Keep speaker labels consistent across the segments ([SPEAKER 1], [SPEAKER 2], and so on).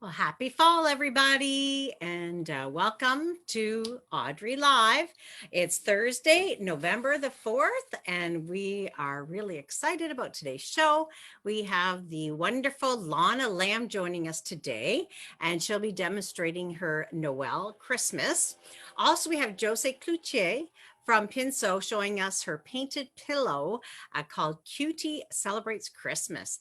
[SPEAKER 1] Well, happy fall, everybody, and welcome to Audrey Live. It's Thursday, November the 4th, and we are really excited about today's show. We have the wonderful Lonna Lamb joining us today, and she'll be demonstrating her Noel Christmas. Also, we have Josee Cloutier from Pinso showing us her painted pillow called Cutie Celebrates Christmas.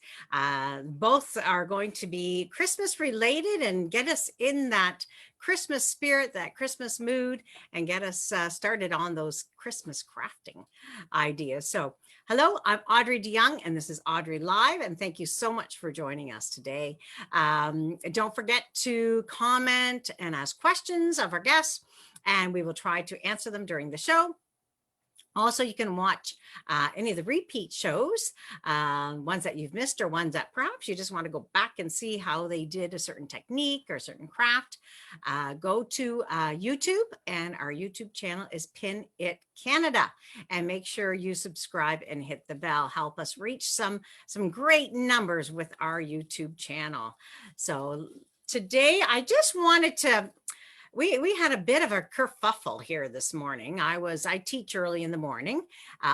[SPEAKER 1] Both are going to be Christmas related and get us in that Christmas spirit, that Christmas mood, and get us started on those Christmas crafting ideas. So, hello, I'm Audrey DeYoung, and this is Audrey Live, and thank you so much for joining us today. Don't forget to comment and ask questions of our guests, and we will try to answer them during the show. Also, you can watch any of the repeat shows, ones that you've missed or ones that perhaps you just want to go back and see how they did a certain technique or a certain craft. Go to YouTube, and our YouTube channel is Pin It Canada. And make sure you subscribe and hit the bell. Help us reach some great numbers with our YouTube channel. So today, I just wanted to we had a bit of a kerfuffle here this morning. I teach early in the morning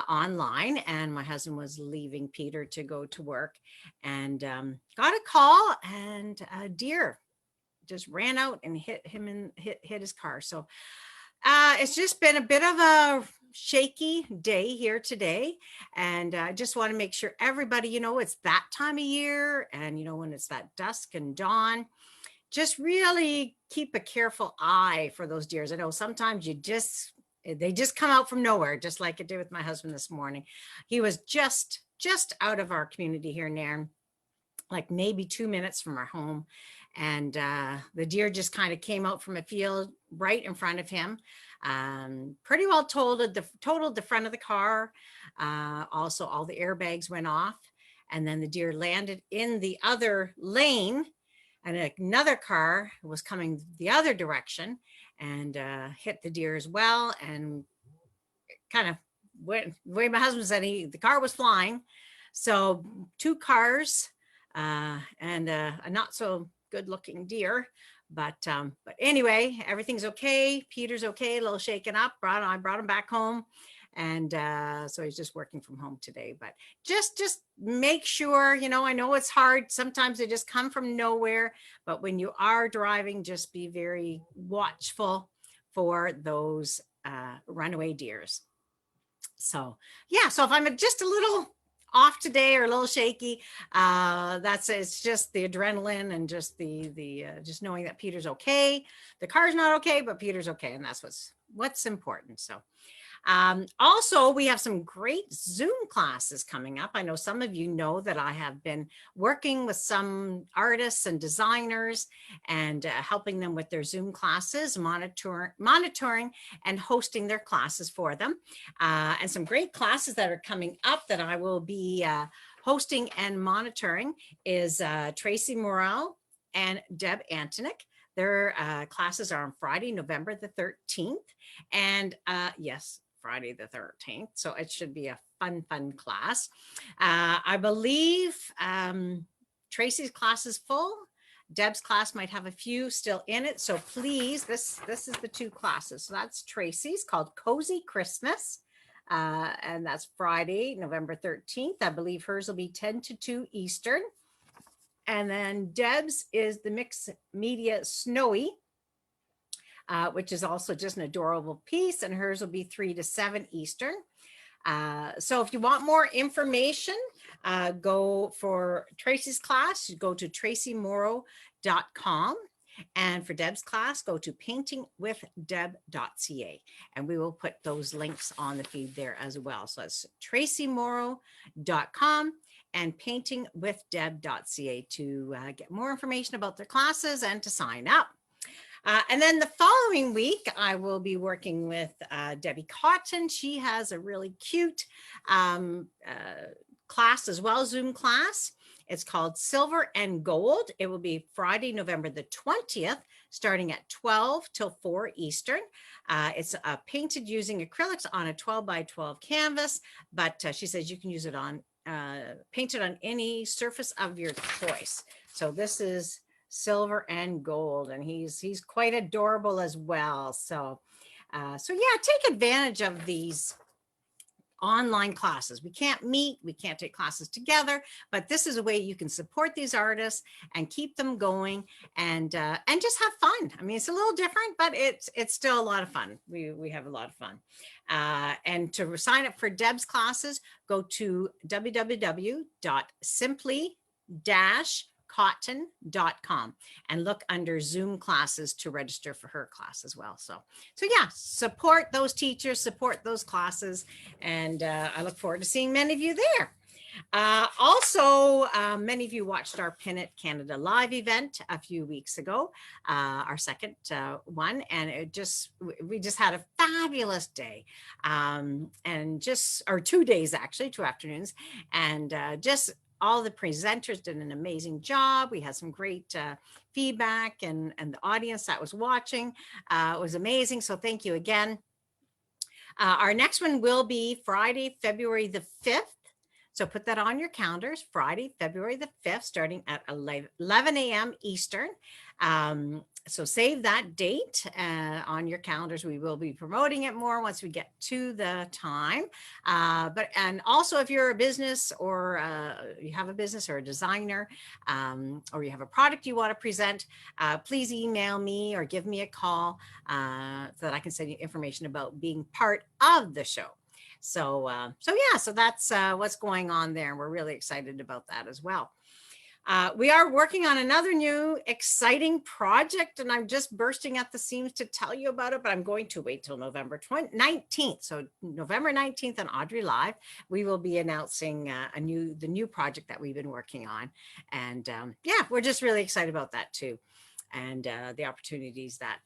[SPEAKER 1] online, and my husband was leaving Peter to go to work, and got a call, and a deer just ran out and hit him and hit his car. So it's just been a bit of a shaky day here today, and I just want to make sure everybody, it's that time of year, and when it's that dusk and dawn, just really keep a careful eye for those deers. I know sometimes they just come out from nowhere, just like it did with my husband this morning. He was just out of our community here in Nairn, like maybe 2 minutes from our home. And the deer just kind of came out from a field right in front of him. Pretty well totaled the front of the car. Also, all the airbags went off. And then the deer landed in the other lane, and another car was coming the other direction and hit the deer as well, and kind of went the way my husband said, the car was flying. So 2 cars and a not so good looking deer. But anyway, everything's okay. Peter's okay, a little shaken up. I brought him back home. And so he's just working from home today, but just make sure, I know it's hard. Sometimes they just come from nowhere, but when you are driving, just be very watchful for those runaway deers. So, yeah, so if I'm just a little off today or a little shaky, it's just the adrenaline and just the just knowing that Peter's okay. The car's not okay, but Peter's okay, and that's what's important. So also, we have some great Zoom classes coming up. I know some of you know that I have been working with some artists and designers and helping them with their Zoom classes, monitoring and hosting their classes for them. And some great classes that are coming up that I will be hosting and monitoring is Tracy Morrell and Deb Antonick. Their classes are on Friday, November the 13th. And yes, Friday the 13th. So it should be a fun class. I believe Tracy's class is full. Deb's class might have a few still in it. So please, this is the 2 classes. So that's Tracy's, called Cozy Christmas. And that's Friday, November 13th. I believe hers will be 10 to 2 Eastern. And then Deb's is the Mixed Media Snowy, which is also just an adorable piece, and hers will be 3 to 7 Eastern. So if you want more information, go for Tracy's class, you go to tracymorrow.com. And for Deb's class, go to paintingwithdeb.ca, and we will put those links on the feed there as well. So that's tracymorrow.com and paintingwithdeb.ca to get more information about their classes and to sign up. And then the following week, I will be working with Debbie Cotton. She has a really cute class as well, Zoom class. It's called Silver and Gold. It will be Friday, November the 20th, starting at 12 till 4 Eastern. It's painted using acrylics on a 12 by 12 canvas, but she says you can use it on, paint it on any surface of your choice. So this is silver and gold, and he's quite adorable as well. So so yeah, take advantage of these online classes. We can't meet, we can't take classes together, but this is a way you can support these artists and keep them going, and just have fun. I mean, it's a little different, but it's still a lot of fun. We have a lot of fun. And to sign up for Deb's classes, go to www.simply-cotton.com and look under Zoom classes to register for her class as well. So yeah, support those teachers, support those classes, and I look forward to seeing many of you there. Also, many of you watched our Pin It Canada Live event a few weeks ago, our second one, and we just had a fabulous day, and or 2 days actually, 2 afternoons, and just all the presenters did an amazing job. We had some great feedback, and the audience that was watching was amazing. So thank you again. Our next one will be Friday, February the 5th. So put that on your calendars, Friday, February the 5th, starting at 11 a.m. Eastern. So save that date on your calendars. We will be promoting it more once we get to the time. And also, if you're a business, or you have a business or a designer, or you have a product you want to present, please email me or give me a call so that I can send you information about being part of the show. So yeah, so that's what's going on there. And we're really excited about that as well. We are working on another new exciting project, and I'm just bursting at the seams to tell you about it, but I'm going to wait till November 19th. So November 19th on Audrey Live, we will be announcing the new project that we've been working on. And yeah, we're just really excited about that too. And the opportunities that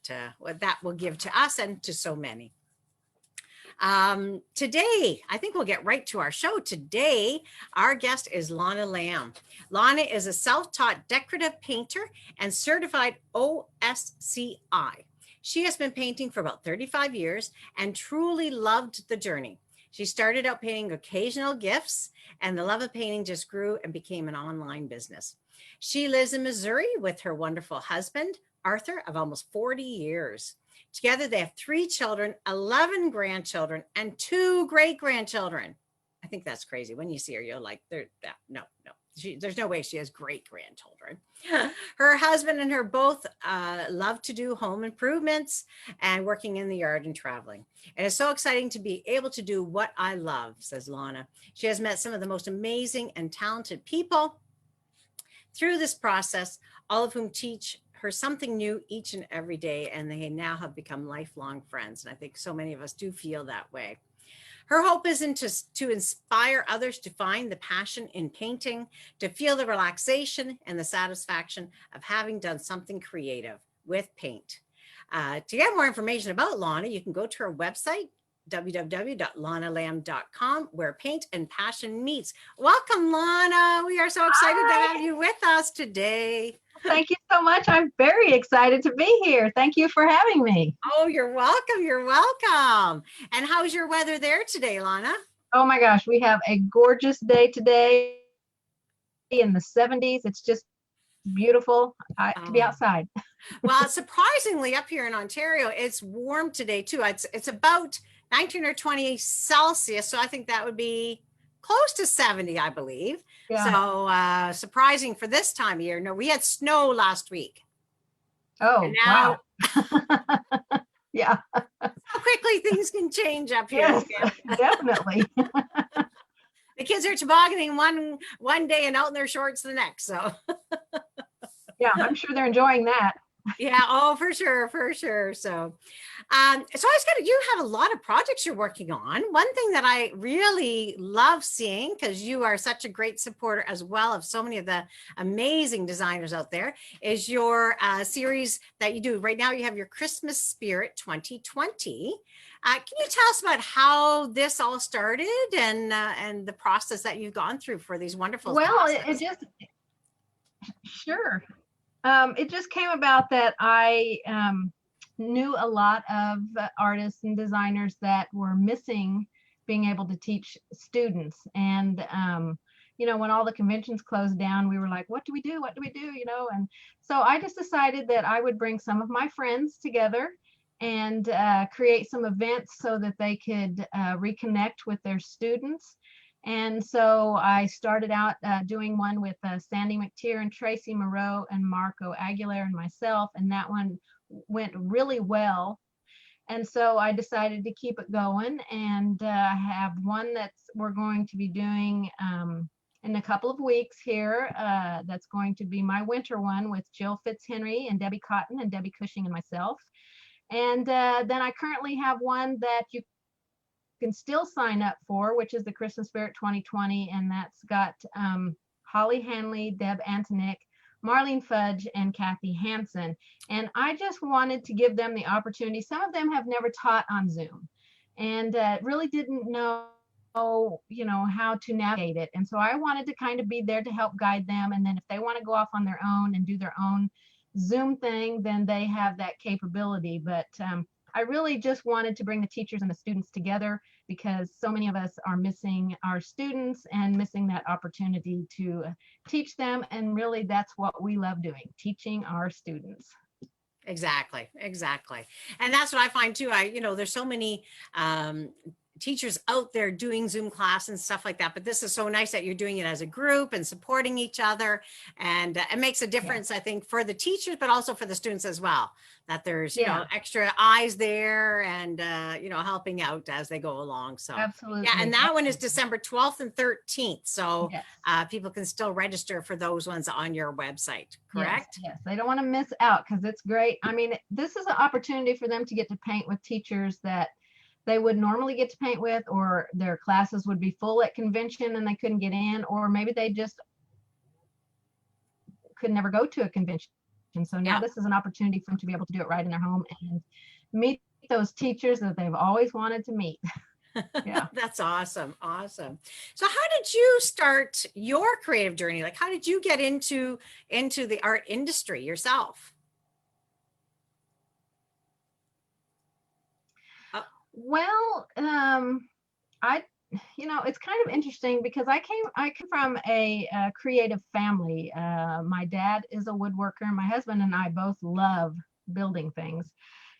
[SPEAKER 1] will give to us and to so many. Today, I think we'll get right to our show. Today, our guest is Lonna Lamb. Lonna is a self-taught decorative painter and certified OSCI. She has been painting for about 35 years and truly loved the journey. She started out painting occasional gifts, and the love of painting just grew and became an online business. She lives in Missouri with her wonderful husband, Arthur, of almost 40 years. Together, they have 3 children, 11 grandchildren, and 2 great-grandchildren. I think that's crazy. When you see her, you're like, no. There's no way she has great-grandchildren. Her husband and her both love to do home improvements and working in the yard and traveling. And it's so exciting to be able to do what I love, says Lonna. She has met some of the most amazing and talented people through this process, all of whom teach her something new each and every day, and they now have become lifelong friends. And I think so many of us do feel that way. Her hope is to inspire others to find the passion in painting, to feel the relaxation and the satisfaction of having done something creative with paint. To get more information about Lonna, you can go to her website, www.lonnalamb.com, where paint and passion meets. Welcome, Lonna. We are so excited to have you with us today.
[SPEAKER 2] Thank you so much. I'm very excited to be here. Thank you for having me.
[SPEAKER 1] Oh, you're welcome. You're welcome. And how's your weather there today, Lonna?
[SPEAKER 2] Oh my gosh, we have a gorgeous day today in the 70s. It's just beautiful to be outside.
[SPEAKER 1] Well, surprisingly, up here in Ontario, it's warm today too. It's about 19 or 20 Celsius. So I think that would be close to 70, I believe. Yeah. So surprising for this time of year. No, we had snow last week.
[SPEAKER 2] Oh, wow. Yeah.
[SPEAKER 1] How quickly things can change up here.
[SPEAKER 2] Yes, definitely.
[SPEAKER 1] The kids are tobogganing one day and out in their shorts the next. So
[SPEAKER 2] yeah, I'm sure they're enjoying that.
[SPEAKER 1] Yeah, oh, for sure. So I was you have a lot of projects you're working on. One thing that I really love seeing, because you are such a great supporter as well of so many of the amazing designers out there, is your series that you do right now. You have your Christmas Spirit 2020. Can you tell us about how this all started and the process that you've gone through for these wonderful?
[SPEAKER 2] Well, sure. It just came about that I knew a lot of artists and designers that were missing being able to teach students. And when all the conventions closed down, we were like, what do we do? What do we do? And so I just decided that I would bring some of my friends together and create some events so that they could reconnect with their students. And so I started out doing one with Sandy McTeer and Tracy Moreau and Marco Aguilar and myself, and that one went really well. And so I decided to keep it going, and I have one that's we're going to be doing in a couple of weeks here. That's going to be my winter one with Jill Fitzhenry and Debbie Cotton and Debbie Cushing and myself. And then I currently have one that you can still sign up for, which is the Christmas Spirit 2020, and that's got Holly Hanley, Deb Antonick, Marlene Fudge, and Kathy Hansen. And I just wanted to give them the opportunity. Some of them have never taught on Zoom and really didn't know how to navigate it. And so I wanted to kind of be there to help guide them. And then if they want to go off on their own and do their own Zoom thing, then they have that capability. But I really just wanted to bring the teachers and the students together because so many of us are missing our students and missing that opportunity to teach them. And really, that's what we love doing, teaching our students.
[SPEAKER 1] Exactly. And that's what I find too. There's so many teachers out there doing Zoom class and stuff like that, but this is so nice that you're doing it as a group and supporting each other, and it makes a difference, I think, for the teachers, but also for the students as well, that there's extra eyes there and helping out as they go along. So
[SPEAKER 2] absolutely.
[SPEAKER 1] And that one is December 12th and 13th, so people can still register for those ones on your website, correct?
[SPEAKER 2] Yes, they don't want to miss out because it's great. I mean, this is an opportunity for them to get to paint with teachers that they would normally get to paint with, or their classes would be full at convention and they couldn't get in, or maybe they just could never go to a convention. And so now this is an opportunity for them to be able to do it right in their home and meet those teachers that they've always wanted to meet. Yeah.
[SPEAKER 1] That's awesome. So how did you start your creative journey? Like, how did you get into the art industry yourself?
[SPEAKER 2] Well, it's kind of interesting because I came from a creative family. My dad is a woodworker. My husband and I both love building things.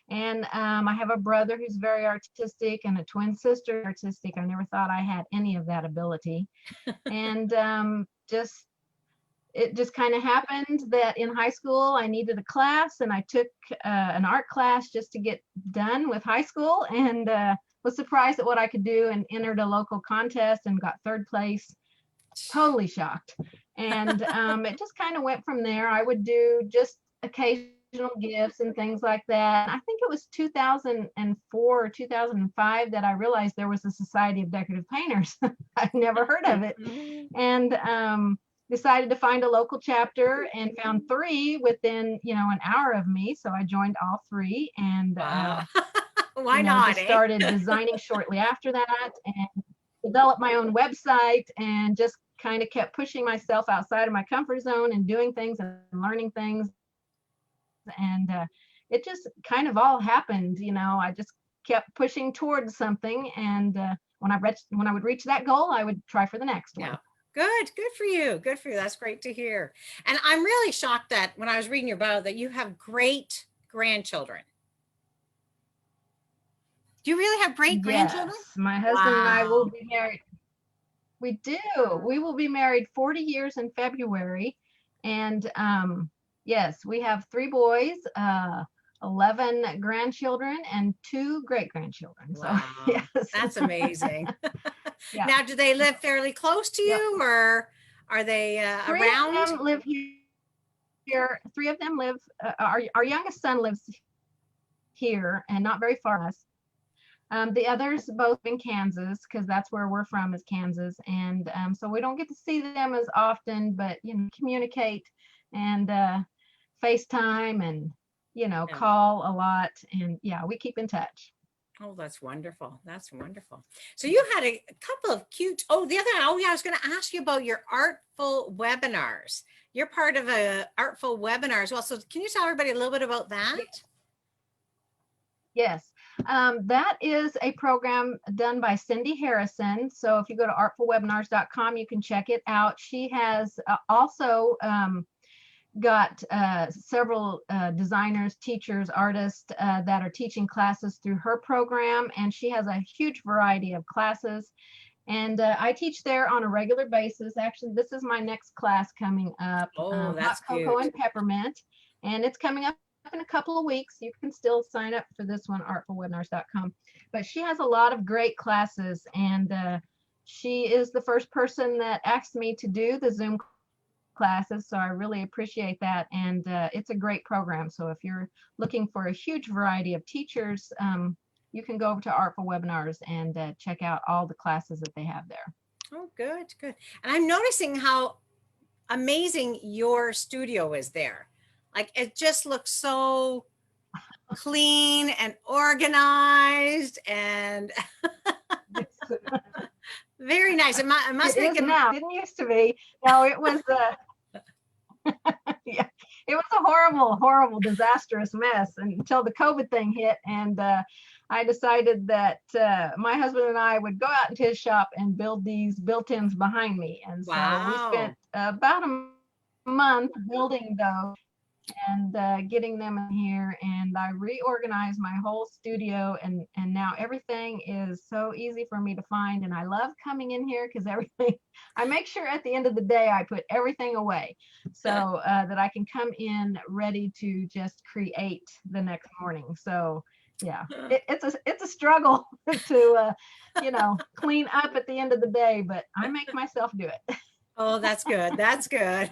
[SPEAKER 2] And I have a brother who's very artistic and a twin sister artistic. I never thought I had any of that ability. And it just kind of happened that in high school I needed a class, and I took an art class just to get done with high school, and was surprised at what I could do and entered a local contest and got third place. Totally shocked. And it just kind of went from there. I would do just occasional gifts and things like that. I think it was 2004 or 2005 that I realized there was a Society of Decorative Painters. I'd never heard of it. And decided to find a local chapter and found 3 within an hour of me, so I joined all 3. And
[SPEAKER 1] why not?
[SPEAKER 2] Started designing shortly after that and developed my own website and just kind of kept pushing myself outside of my comfort zone and doing things and learning things. And it just kind of all happened. I just kept pushing towards something, and when I would reach that goal, I would try for the next one.
[SPEAKER 1] Good for you. That's great to hear. And I'm really shocked that when I was reading your bio that you have great grandchildren. Do you really have great grandchildren?
[SPEAKER 2] Yes, my husband and I will be married. We do. We will be married 40 years in February. And yes, we have 3 boys, 11 grandchildren, and 2 great-grandchildren.
[SPEAKER 1] Wow. So yes. That's amazing. Now, do they live fairly close to you, or are they around?
[SPEAKER 2] 3 of them live here. 3 of them live, our youngest son lives here and not very far from us. The others both in Kansas, because that's where we're from, is Kansas. And so we don't get to see them as often, but, communicate and FaceTime and, call a lot. And we keep in touch.
[SPEAKER 1] Oh, that's wonderful. So you had a couple of cute, I was going to ask you about your Artful Webinars. You're part of a Artful Webinar as well. So can you tell everybody a little bit about that?
[SPEAKER 2] Yes. That is a program done by Cindy Harrison. So if you go to artfulwebinars.com, you can check it out. She has also got several designers, teachers, artists that are teaching classes through her program, and she has a huge variety of classes. And I teach there on a regular basis. Actually, this is my next class coming up,
[SPEAKER 1] Oh,
[SPEAKER 2] Hot
[SPEAKER 1] that's
[SPEAKER 2] Cocoa
[SPEAKER 1] cute.
[SPEAKER 2] and Peppermint, and it's coming up in a couple of weeks. You can still sign up for this one, artfulwebinars.com. But she has a lot of great classes, and she is the first person that asked me to do the Zoom classes, so I really appreciate that. And it's a great program. So if you're looking for a huge variety of teachers, you can go over to Artful Webinars and check out all the classes that they have there.
[SPEAKER 1] Oh, good, good. And I'm noticing how amazing your studio is there. Like it just looks so clean and organized and very nice. It must
[SPEAKER 2] It
[SPEAKER 1] make
[SPEAKER 2] is
[SPEAKER 1] it.
[SPEAKER 2] now. It didn't used to be. No, it was yeah, it was a horrible, horrible, disastrous mess until the COVID thing hit. And I decided that my husband and I would go out into his shop and build these built-ins behind me. And so we spent
[SPEAKER 1] Wow.
[SPEAKER 2] about a month building those and getting them in here. And I reorganized my whole studio, and now everything is so easy for me to find. And I love coming in here because everything, I make sure at the end of the day I put everything away so that I can come in ready to just create the next morning. So yeah, it's a struggle to clean up at the end of the day, but I make myself do it.
[SPEAKER 1] Oh, that's good. That's good.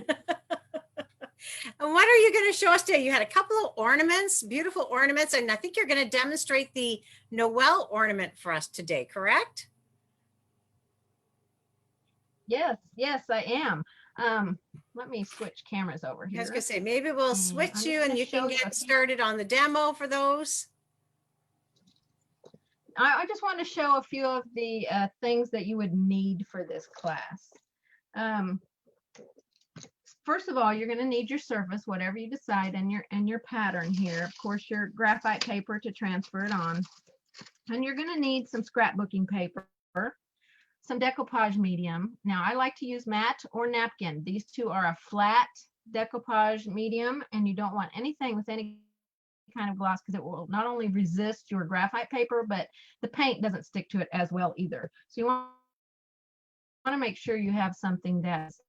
[SPEAKER 1] And what are you going to show us today? You had a couple of ornaments, beautiful ornaments, and I think you're going to demonstrate the Noel ornament for us today, correct?
[SPEAKER 2] Yes, I am. Let me switch cameras over
[SPEAKER 1] I was
[SPEAKER 2] here.
[SPEAKER 1] going to say, maybe we'll
[SPEAKER 2] And
[SPEAKER 1] switch
[SPEAKER 2] I'm
[SPEAKER 1] you
[SPEAKER 2] just
[SPEAKER 1] and
[SPEAKER 2] gonna
[SPEAKER 1] you
[SPEAKER 2] show
[SPEAKER 1] can
[SPEAKER 2] you a
[SPEAKER 1] get
[SPEAKER 2] few.
[SPEAKER 1] started on the demo for those.
[SPEAKER 2] I just want to show a few of the things that you would need for this class. First of all, you're going to need your surface, whatever you decide, and your pattern here. Of course, your graphite paper to transfer it on. And you're going to need some scrapbooking paper, some decoupage medium. Now, I like to use matte or napkin. These two are a flat decoupage medium, and you don't want anything with any kind of gloss because it will not only resist your graphite paper, but the paint doesn't stick to it as well either. So you want to make sure you have something that's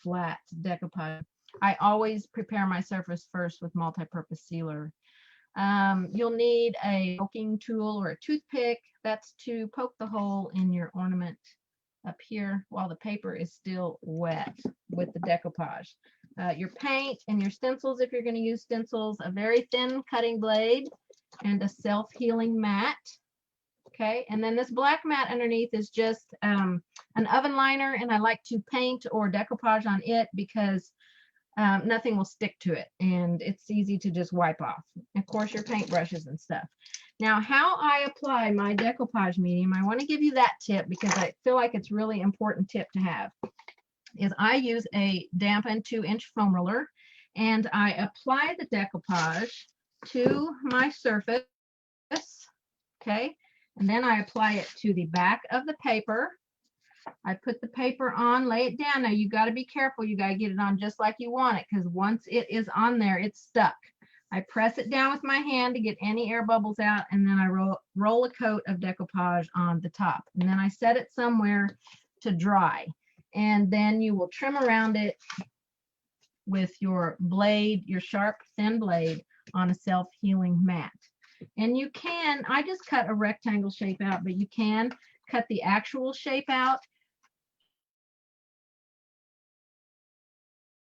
[SPEAKER 2] flat decoupage. I always prepare my surface first with multi-purpose sealer. You'll need a poking tool or a toothpick. That's to poke the hole in your ornament up here while the paper is still wet with the decoupage. Your paint and your stencils, if you're going to use stencils, a very thin cutting blade, and a self-healing mat. Okay, and then this black mat underneath is just an oven liner, and I like to paint or decoupage on it because nothing will stick to it, and it's easy to just wipe off. Of course, your paint brushes and stuff. Now, how I apply my decoupage medium, I want to give you that tip because I feel like it's really important tip to have, is I use a dampened 2-inch foam roller, and I apply the decoupage to my surface, okay? And then I apply it to the back of the paper. I put the paper on, lay it down. Now you got to be careful. You got to get it on just like you want it, because once it is on there, it's stuck. I press it down with my hand to get any air bubbles out, and then I roll a coat of decoupage on the top. And then I set it somewhere to dry. And then you will trim around it with your blade, your sharp, thin blade on a self-healing mat. And you can, I just cut a rectangle shape out, but you can cut the actual shape out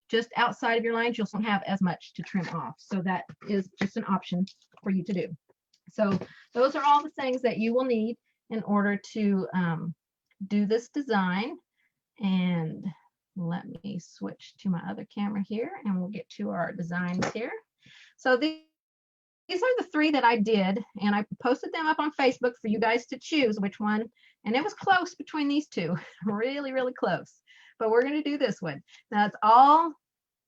[SPEAKER 2] just outside of your lines. You'll still have as much to trim off. So that is just an option for you to do. So those are all the things that you will need in order to do this design. And let me switch to my other camera here, and we'll get to our designs here. So these are the 3 that I did, and I posted them up on Facebook for you guys to choose which one. And it was close between these 2, really, really close. But we're going to do this one. Now, it's all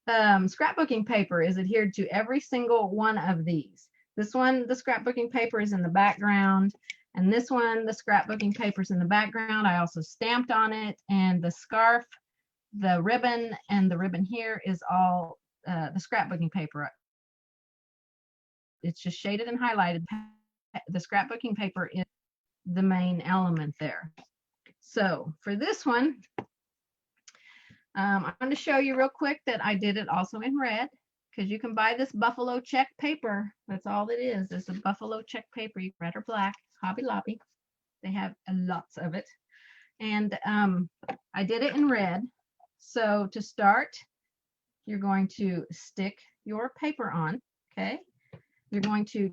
[SPEAKER 2] scrapbooking paper is adhered to every single one of these. This one, the scrapbooking paper is in the background. And this one, the scrapbooking paper's in the background. I also stamped on it. And the scarf, the ribbon, and the ribbon here is all the scrapbooking paper. It's just shaded and highlighted. The scrapbooking paper is the main element there. So for this one, I'm going to show you real quick that I did it also in red, because you can buy this buffalo check paper. That's all it is. It's a buffalo check paper. You red or black, Hobby Lobby. They have lots of it. And I did it in red. So to start, you're going to stick your paper on, okay? You're going to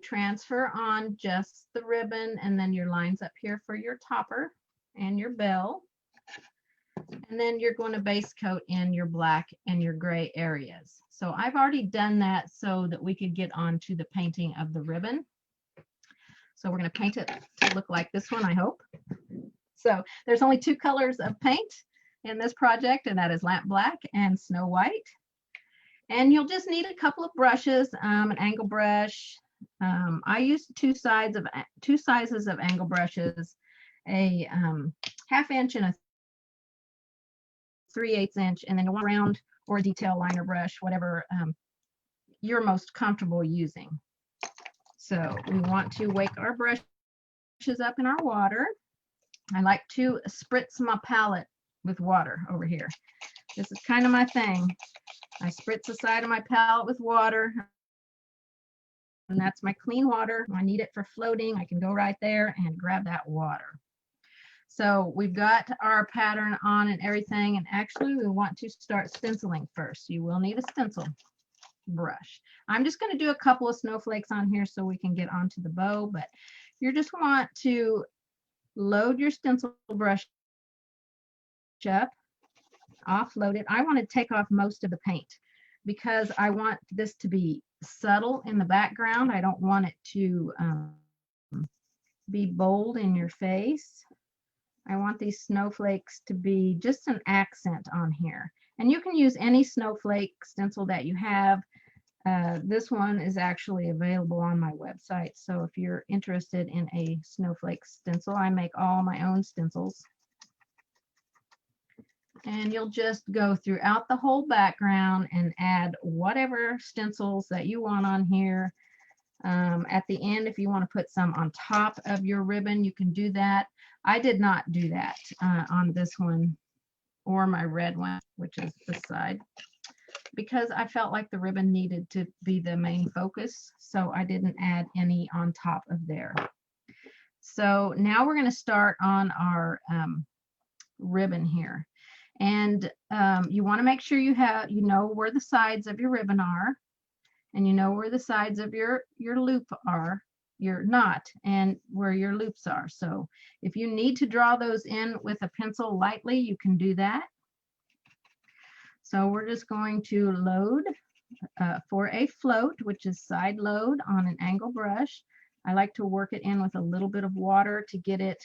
[SPEAKER 2] transfer on just the ribbon and then your lines up here for your topper and your bell. And then you're going to base coat in your black and your gray areas. So I've already done that so that we could get on to the painting of the ribbon. So we're going to paint it to look like this one, I hope. So there's only 2 colors of paint in this project, and that is lamp black and snow white. And you'll just need a couple of brushes, an angle brush. I used two sizes of angle brushes, a 1/2 inch and a 3/8 inch, and then a 1 round or a detail liner brush, whatever you're most comfortable using. So we want to wake our brushes up in our water. I like to spritz my palette with water over here. This is kind of my thing. I spritz the side of my palette with water, and that's my clean water. When I need it for floating, I can go right there and grab that water. So we've got our pattern on and everything, and actually we want to start stenciling first. You will need a stencil brush. I'm just going to do a couple of snowflakes on here so we can get onto the bow, but you just want to load your stencil brush up, offload it. I want to take off most of the paint because I want this to be subtle in the background. I don't want it to be bold in your face. I want these snowflakes to be just an accent on here. And you can use any snowflake stencil that you have. This one is actually available on my website. So if you're interested in a snowflake stencil, I make all my own stencils. And you'll just go throughout the whole background and add whatever stencils that you want on here. At the end, if you want to put some on top of your ribbon, you can do that. I did not do that on this one or my red one, which is this side, because I felt like the ribbon needed to be the main focus. So I didn't add any on top of there. So now we're going to start on our ribbon here. And you want to make sure you know where the sides of your ribbon are, and you know where the sides of your loop are, your knot, and where your loops are. So if you need to draw those in with a pencil lightly, you can do that. So we're just going to load for a float, which is side load on an angle brush. I like to work it in with a little bit of water to get it.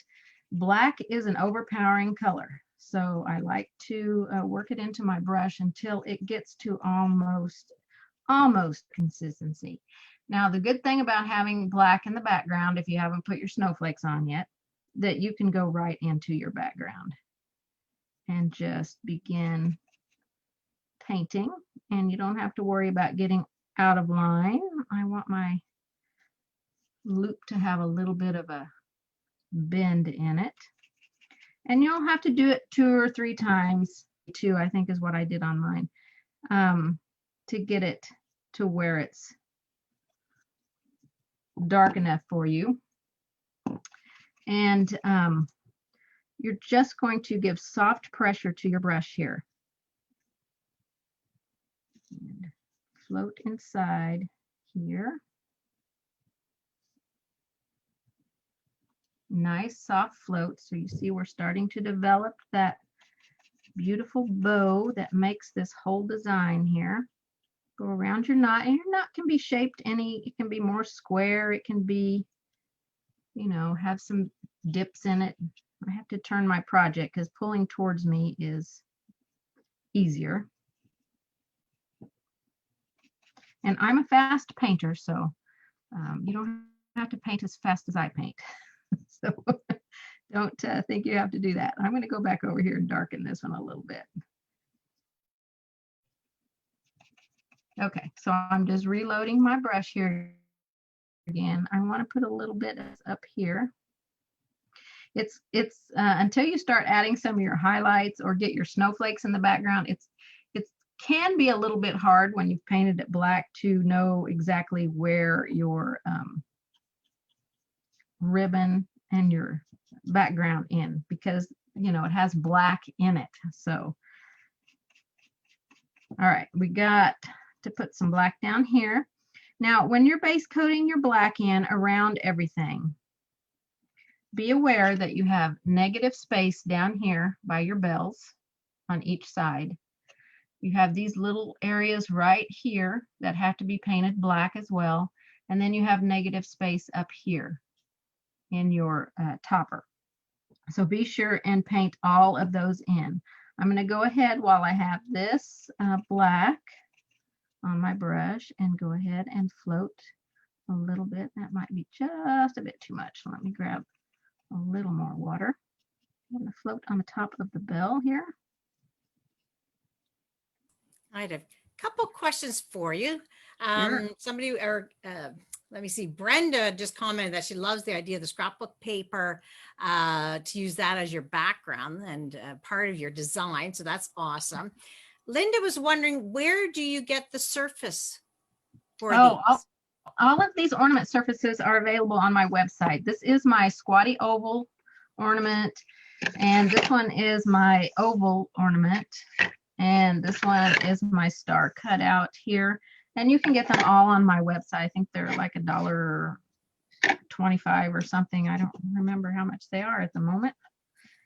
[SPEAKER 2] Black is an overpowering color. So I like to work it into my brush until it gets to almost consistency. Now, the good thing about having black in the background, if you haven't put your snowflakes on yet, that you can go right into your background and just begin painting, and you don't have to worry about getting out of line. I want my loop to have a little bit of a bend in it. And you'll have to do it 2 or 3 times. 2, I think, is what I did on mine, to get it to where it's dark enough for you. And you're just going to give soft pressure to your brush here. And float inside here. Nice soft float. So you see we're starting to develop that beautiful bow that makes this whole design here. Go around your knot, and your knot can be shaped it can be more square, it can be, you know, have some dips in it. I have to turn my project because pulling towards me is easier. And I'm a fast painter, so You don't have to paint as fast as I paint. So don't think you have to do that. I'm going to go back over here and darken this one a little bit. Okay, so I'm just reloading my brush here again. I want to put a little bit up here. It's until you start adding some of your highlights or get your snowflakes in the background, it can be a little bit hard when you've painted it black to know exactly where your ribbon and your background in, because you know it has black in it. So all right, we got to put some black down here. Now when you're base coating your black in around everything, be aware that you have negative space down here by your bells on each side. You have these little areas right here that have to be painted black as well. And then you have negative space up here in your topper. So be sure and paint all of those in. I'm going to go ahead while I have this black on my brush and go ahead and float a little bit. That might be just a bit too much. Let me grab a little more water. I'm going to float on the top of the bell here.
[SPEAKER 1] I had a couple questions for you.
[SPEAKER 2] Sure.
[SPEAKER 1] Somebody, or let me see, Brenda just commented that she loves the idea of the scrapbook paper, to use that as your background and part of your design. So that's awesome. Linda was wondering, where do you get the surface for these?
[SPEAKER 2] All of these ornament surfaces are available on my website. This is my squatty oval ornament, and this one is my oval ornament, and this one is my star cutout here. And you can get them all on my website. I think they're like $1.25 or something. I don't remember how much they are at the moment.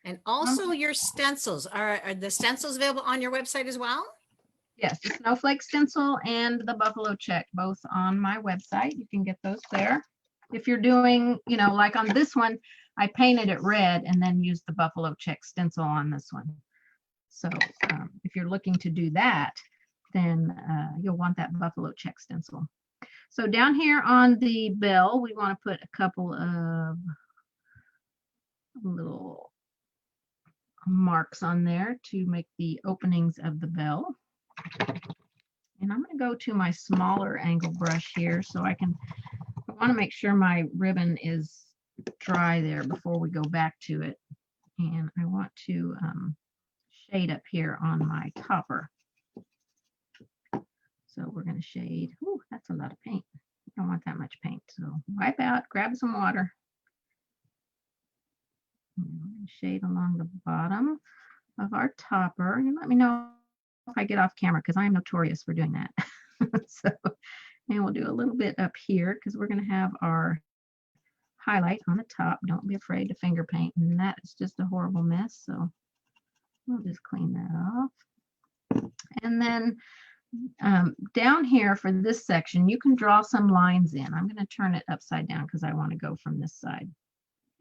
[SPEAKER 1] And also your stencils. Are the stencils available on your website as well?
[SPEAKER 2] Yes, the snowflake stencil and the buffalo check, both on my website. You can get those there. If you're doing, you know, like on this one, I painted it red and then used the buffalo check stencil on this one. So if you're looking to do that, then you'll want that buffalo check stencil. So down here on the bell, we want to put a couple of little marks on there to make the openings of the bell. And I'm going to go to my smaller angle brush here so I want to make sure my ribbon is dry there before we go back to it. And I want to shade up here on my topper. So we're going to shade. Ooh, that's a lot of paint. I don't want that much paint. So wipe out, grab some water. And shade along the bottom of our topper. You let me know if I get off camera, because I'm notorious for doing that. So, and we'll do a little bit up here because we're going to have our highlight on the top. Don't be afraid to finger paint, and that is just a horrible mess. So we'll just clean that off. And then down here for this section, you can draw some lines in. I'm going to turn it upside down because I want to go from this side.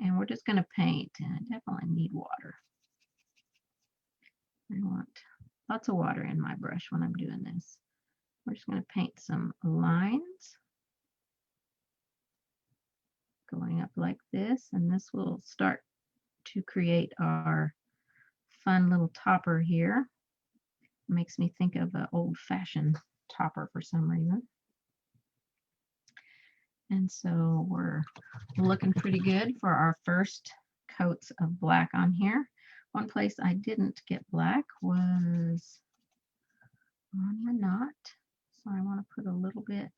[SPEAKER 2] And we're just going to paint, and I definitely need water. I want lots of water in my brush when I'm doing this. We're just going to paint some lines going up like this, and this will start to create our fun little topper here. It makes me think of an old-fashioned topper for some reason. And so we're looking pretty good for our first coats of black on here. One place I didn't get black was on the knot. So I want to put a little bit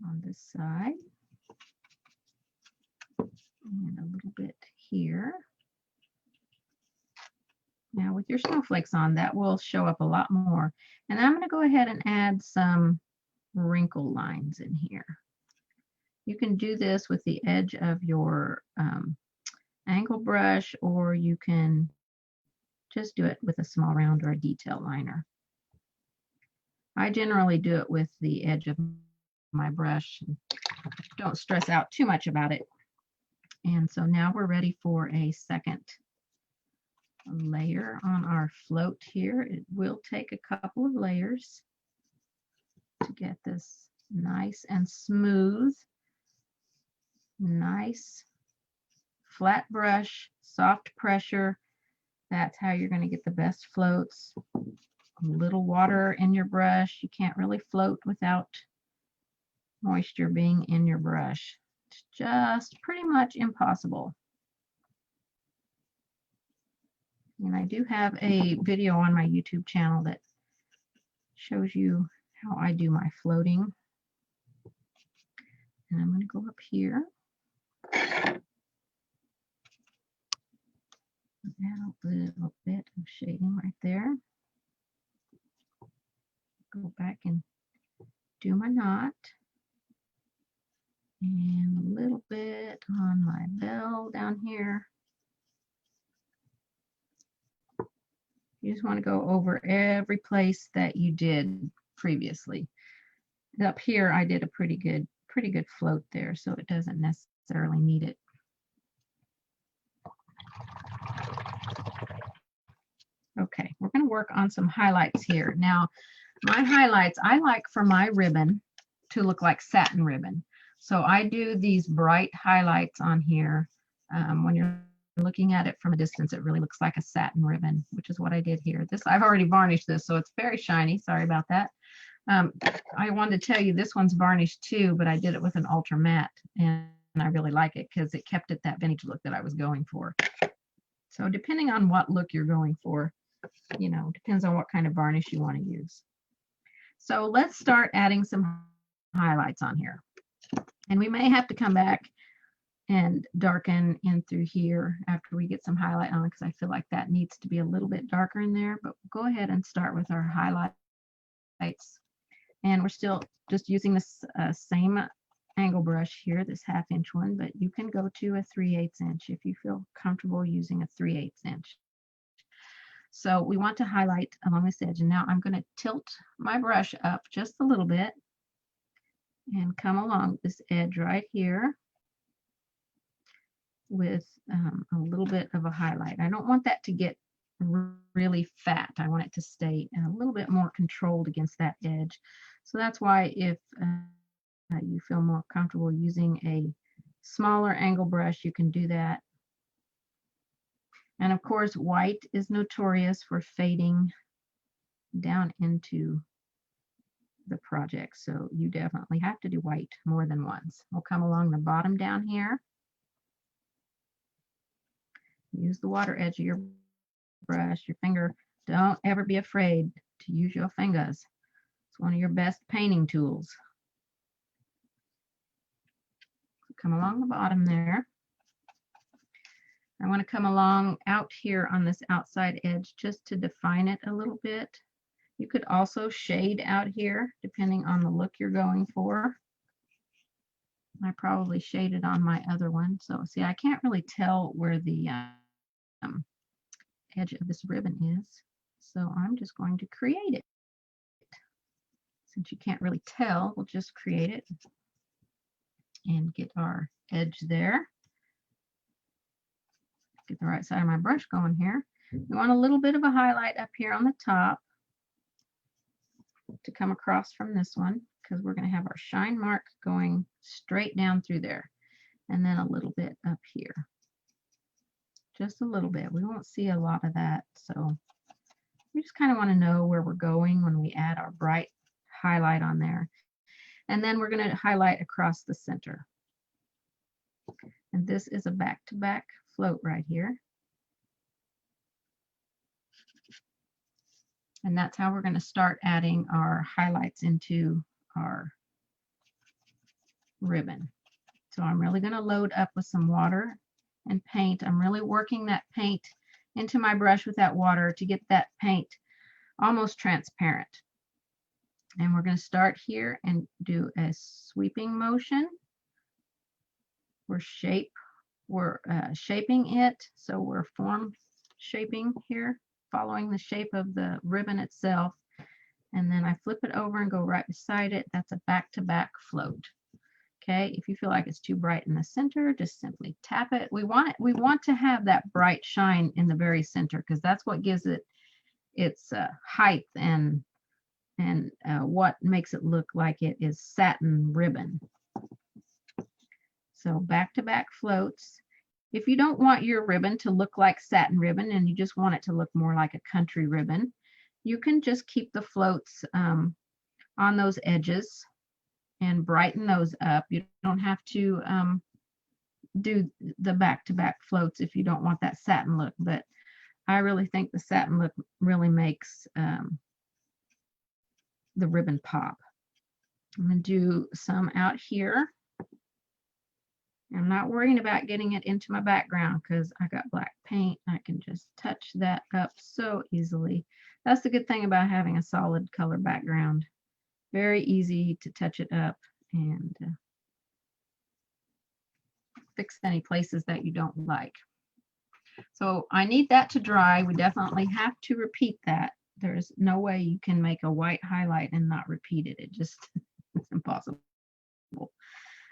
[SPEAKER 2] on this side and a little bit here. Now with your snowflakes on, that will show up a lot more. And I'm going to go ahead and add some wrinkle lines in here. You can do this with the edge of your angle brush, or you can just do it with a small round or a detail liner. I generally do it with the edge of my brush. Don't stress out too much about it. And so now we're ready for a second layer on our float here. It will take a couple of layers to get this Nice and smooth. Nice flat brush, soft pressure. That's how you're going to get the best floats. A little water in your brush. You can't really float without moisture being in your brush. It's just pretty much impossible. And I do have a video on my YouTube channel that shows you how I do my floating. And I'm going to go up here. Add a little bit of shading right there. Go back and do my knot. And a little bit on my bell down here. You just want to go over every place that you did previously. Up here, I did a pretty good float there, so it doesn't necessarily need it. Okay, we're going to work on some highlights here. Now, my highlights, I like for my ribbon to look like satin ribbon. So I do these bright highlights on here. When you're looking at it from a distance, it really looks like a satin ribbon, which is what I did here. This, I've already varnished this, so it's very shiny. Sorry about that. I wanted to tell you this one's varnished too, but I did it with an ultra matte, and I really like it because it kept it that vintage look that I was going for. So depending on what look you're going for, you know, depends on what kind of varnish you want to use. So let's start adding some highlights on here. And we may have to come back and darken in through here after we get some highlight on, because I feel like that needs to be a little bit darker in there. But we'll go ahead and start with our highlights. And we're still just using this same angle brush here, this 1/2 inch one, but you can go to a 3/8 inch if you feel comfortable using a 3/8 inch. So we want to highlight along this edge, and now I'm going to tilt my brush up just a little bit and come along this edge right here with a little bit of a highlight. I don't want that to get really fat. I want it to stay a little bit more controlled against that edge. So that's why if you feel more comfortable using a smaller angle brush, you can do that. And of course, white is notorious for fading down into the project. So you definitely have to do white more than once. We'll come along the bottom down here. Use the water edge of your brush, your finger. Don't ever be afraid to use your fingers. It's one of your best painting tools. Come along the bottom there. I want to come along out here on this outside edge just to define it a little bit. You could also shade out here depending on the look you're going for. I probably shaded on my other one. So see, I can't really tell where the edge of this ribbon is. So I'm just going to create it. Since you can't really tell, we'll just create it and get our edge there. Get the right side of my brush going here. We want a little bit of a highlight up here on the top to come across from this one, because we're going to have our shine mark going straight down through there, and then a little bit up here. Just a little bit. We won't see a lot of that, so we just kind of want to know where we're going when we add our bright highlight on there. And then we're going to highlight across the center. And this is a back-to-back float right here. And that's how we're going to start adding our highlights into our ribbon. So I'm really going to load up with some water and paint. I'm really working that paint into my brush with that water to get that paint almost transparent. And we're going to start here and do a sweeping motion. We're shaping it, so we're form shaping here, following the shape of the ribbon itself. And then I flip it over and go right beside it. That's a back-to-back float. Okay, if you feel like it's too bright in the center, just simply tap it. We want to have that bright shine in the very center, because that's what gives it its height and And what makes it look like it is satin ribbon. So back-to-back floats. If you don't want your ribbon to look like satin ribbon and you just want it to look more like a country ribbon, you can just keep the floats on those edges and brighten those up. You don't have to do the back-to-back floats if you don't want that satin look, but I really think the satin look really makes the ribbon pop. I'm going to do some out here. I'm not worrying about getting it into my background because I got black paint. I can just touch that up so easily. That's the good thing about having a solid color background. Very easy to touch it up and fix any places that you don't like. So I need that to dry. We definitely have to repeat that. There's no way you can make a white highlight and not repeat it. It just, it's impossible.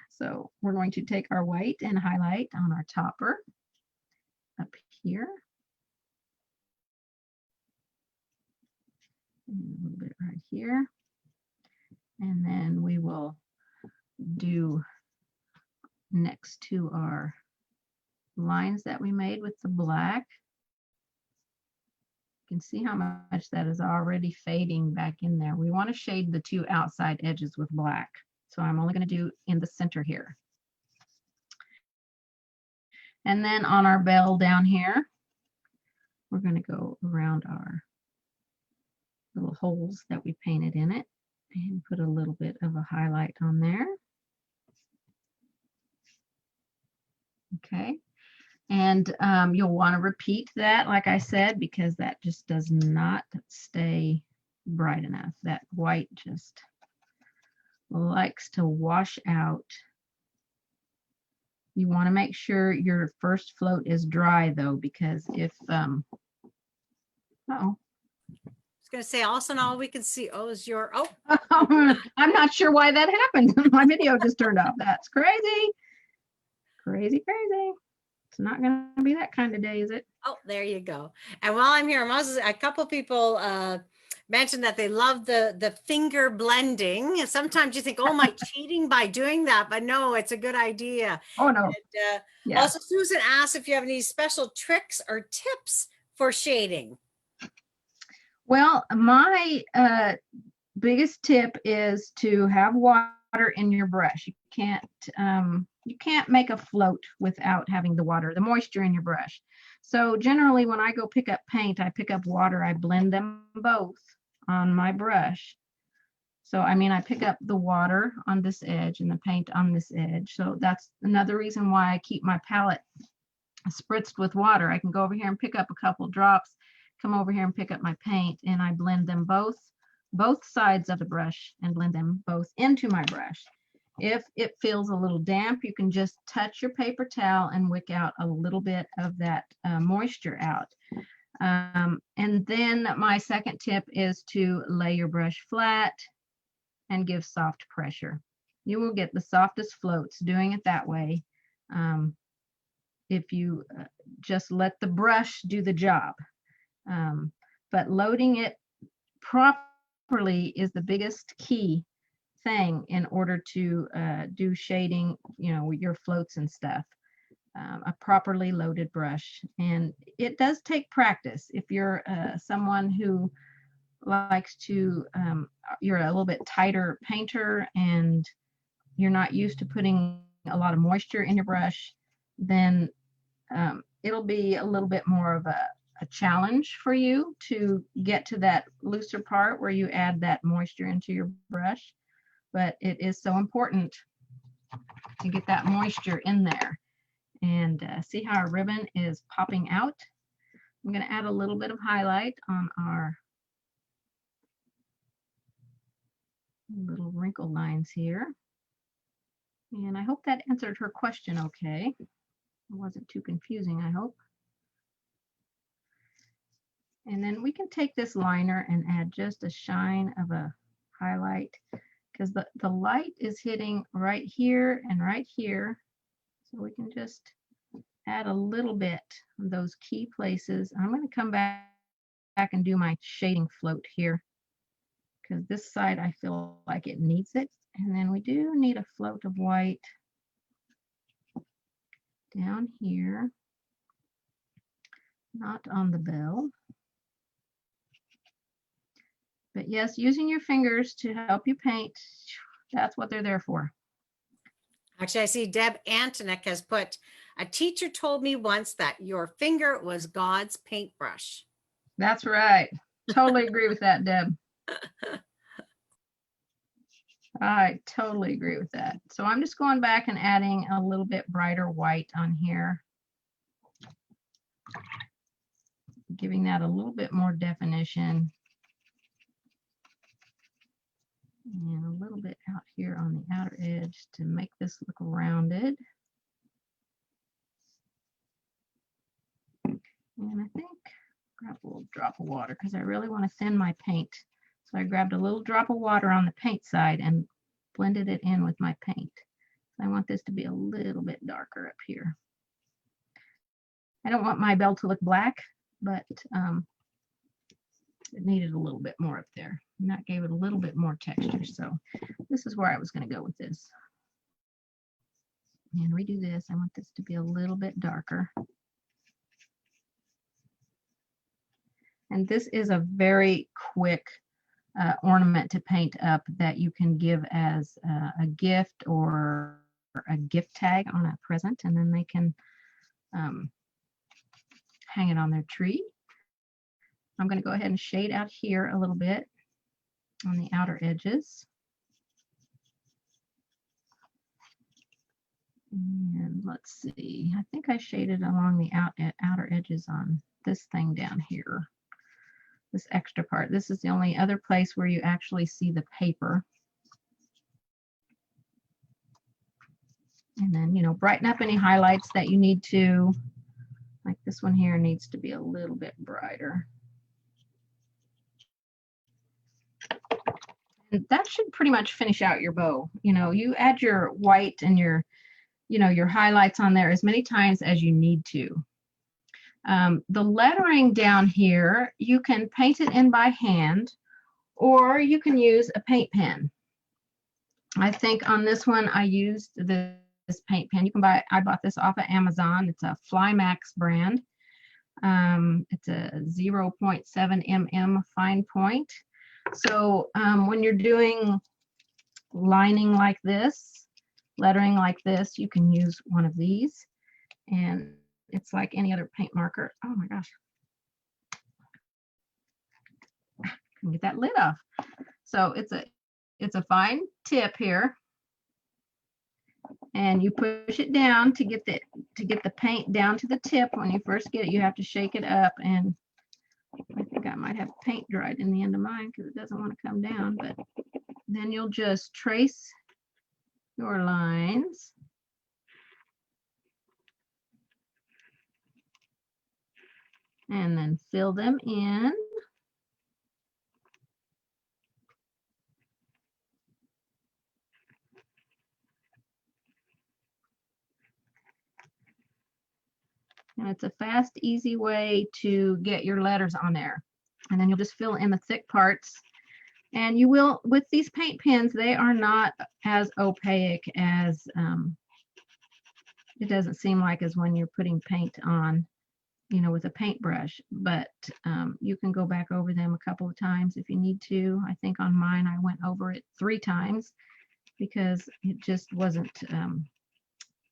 [SPEAKER 2] So we're going to take our white and highlight on our topper up here. And a little bit right here. And then we will do next to our lines that we made with the black. You can see how much that is already fading back in there. We want to shade the two outside edges with black. So I'm only going to do in the center here. And then on our bell down here, we're going to go around our little holes that we painted in it and put a little bit of a highlight on there. Okay. And you'll want to repeat that, like I said, because that just does not stay bright enough. That white just likes to wash out. You want to make sure your first float is dry though, because if
[SPEAKER 1] I was going to say, also all we can see, is your,
[SPEAKER 2] I'm not sure why that happened. My video just turned off. That's crazy. Crazy, crazy. It's not going to be that kind of day, is it?
[SPEAKER 1] Oh, there you go. And while I'm here, a couple people mentioned that they love the finger blending. And sometimes you think, oh, am I cheating by doing that? But no, it's a good idea.
[SPEAKER 2] Oh, no.
[SPEAKER 1] And,
[SPEAKER 2] yeah.
[SPEAKER 1] Also, Susan asked if you have any special tricks or tips for shading.
[SPEAKER 2] Well, my biggest tip is to have water in your brush. You can't make a float without having the water, the moisture in your brush. So generally when I go pick up paint, I pick up water, I blend them both on my brush. So I mean, I pick up the water on this edge and the paint on this edge. So that's another reason why I keep my palette spritzed with water. I can go over here and pick up a couple drops, come over here and pick up my paint, and I blend them both sides of the brush and blend them both into my brush. If it feels a little damp, you can just touch your paper towel and wick out a little bit of that moisture out. And then my second tip is to lay your brush flat and give soft pressure. You will get the softest floats doing it that way. If you just let the brush do the job. But loading it properly is the biggest key thing in order to do shading, with your floats and stuff. A properly loaded brush, and it does take practice. If you're someone who likes to, you're a little bit tighter painter and you're not used to putting a lot of moisture in your brush, then it'll be a little bit more of a challenge for you to get to that looser part where you add that moisture into your brush. But it is so important to get that moisture in there. And see how our ribbon is popping out? I'm going to add a little bit of highlight on our little wrinkle lines here. And I hope that answered her question okay. It wasn't too confusing, I hope. And then we can take this liner and add just a shine of a highlight, because the light is hitting right here and right here. So we can just add a little bit of those key places. I'm going to come back and do my shading float here, because this side I feel like it needs it. And then we do need a float of white down here, not on the bell. But yes, using your fingers to help you paint, that's what they're there for.
[SPEAKER 1] Actually, I see Deb Antonik has put, a teacher told me once that your finger was God's paintbrush.
[SPEAKER 2] That's right. Totally agree with that, Deb. I totally agree with that. So I'm just going back and adding a little bit brighter white on here, giving that a little bit more definition. And a little bit out here on the outer edge to make this look rounded. And I think grab a little drop of water because I really want to thin my paint. So I grabbed a little drop of water on the paint side and blended it in with my paint. I want this to be a little bit darker up here. I don't want my bell to look black, but it needed a little bit more up there. And that gave it a little bit more texture. So this is where I was going to go with this. And redo this. I want this to be a little bit darker. And this is a very quick ornament to paint up that you can give as a gift or a gift tag on a present, and then they can hang it on their tree. I'm going to go ahead and shade out here a little bit on the outer edges. And let's see, I think I shaded along the outer edges on this thing down here. This extra part. This is the only other place where you actually see the paper. And then, you know, brighten up any highlights that you need to. Like this one here needs to be a little bit brighter. And that should pretty much finish out your bow. You know, you add your white and your, you know, your highlights on there as many times as you need to. The lettering down here, you can paint it in by hand, or you can use a paint pen. I think on this one, I used this paint pen. You can buy, I bought this off of Amazon. It's a Flymax brand. It's a 0.7 mm fine point. So when you're doing lining like this, lettering like this, you can use one of these. And it's like any other paint marker. Oh my gosh. Can get that lid off. So it's a fine tip here. And you push it down to get the paint down to the tip. When you first get it, you have to shake it up, and I think I might have paint dried in the end of mine because it doesn't want to come down. But then you'll just trace your lines. And then fill them in. And it's a fast, easy way to get your letters on there. And then you'll just fill in the thick parts. And you will, with these paint pens, they are not as opaque as, it doesn't seem like as when you're putting paint on, you know, with a paintbrush, but you can go back over them a couple of times if you need to. I think on mine, I went over it 3 times because it just wasn't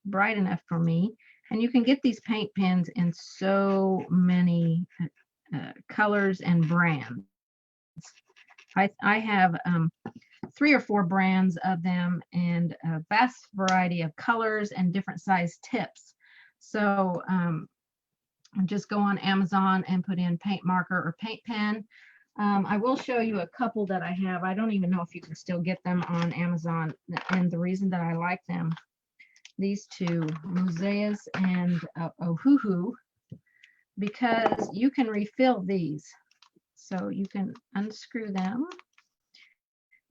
[SPEAKER 2] bright enough for me. And you can get these paint pens in so many colors and brands. I have 3 or 4 brands of them and a vast variety of colors and different size tips. So just go on Amazon and put in paint marker or paint pen. I will show you a couple that I have. I don't even know if you can still get them on Amazon. And the reason that I like them, these two, Mosaeus and Ohuhu, because you can refill these. So you can unscrew them